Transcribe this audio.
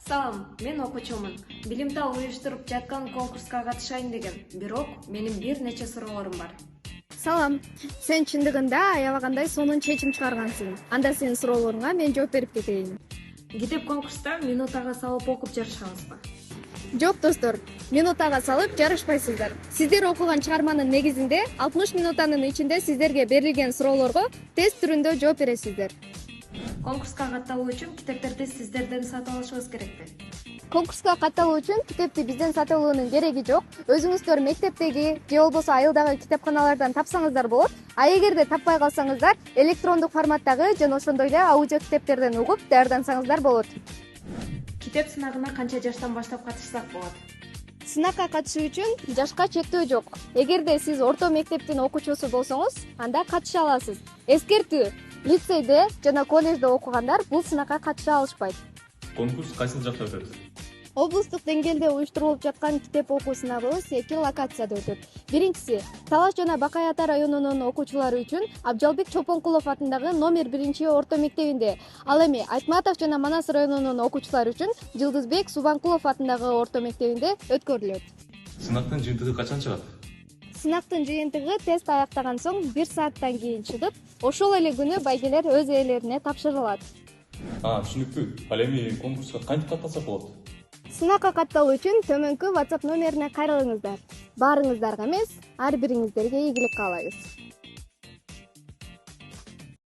Салам, мен окуучумун. Билимтал уюштуруп жаткан конкурска катышайын дегем. Бирок менин бир нече суроолорум бар. Салам. Сен чындыгында аябагандай сонун чечим чыгаргансың. Анда сенин суроолоруңа мен жооп берип кетейин. Китеп конкурста минутага салып окуп жарышабызбы? Жок достор, минутага салып жарышпайсыздар. Сиздер окуган чыгарманын негизинде 60 минутанын ичинде сиздерге берилген суроолорго тест түрүндө жооп бересиздер. Конкурска катталуу үчүн китептерди сиздерден сатып алышыбыз керекпи? Конкурска катталуу үчүн китепти бизден сатып алуунун кереги жок. Өзүңүздөр мектептеги же болбосо айылдагы китепканалардан тапсаңыздар болот. А эгерде таппай калсаңыздар, электрондук форматтагы жана ошондой эле аудио китептерден угуп даярдансаңыздар болот. Китеп сынагына канча жаштан баштап катышсак болот? Сынакка катышуу үчүн жашка чектөө жок. Эгерде сиз орто мектептин окуучусу болсоңуз, анда катыша аласыз. Эскертүү: лицейде жана коллежде окугандар бул сынакка катыша алышпайт. Конкурс кайсыл жакта өтөт? Облустук деңгээлде уюштурулуп жаткан китеп окуу сынагыбыз 2 локацияда өтөт. Биринчиси Талаш жана Бакай Ата районунун окуучулары үчүн Абжалбек Чопонкулов атындагы номер 1 орто мектебинде. Ал эми Айтматов жана Манас районунун окуучулары үчүн Жылдызбек Субанкулов атындагы орто мектебинде өткөрүлөт. Сынактын жыйынтыгы качан чыгат? Сынактын жыйынтыгы тест аяктаган соң 1 сааттан кийин чыгып, ошол эле күнү байгелер өз ээлерине тапшырылат. Түшүнүктүү. Ал эми конкурска кантип катталсак болот? Сынакка катталуу үчүн төмөнкү WhatsApp номерине кайрылыңыздар. Баарыңыздарга эмес, ар бириңиздерге ийгилик каалайбыз.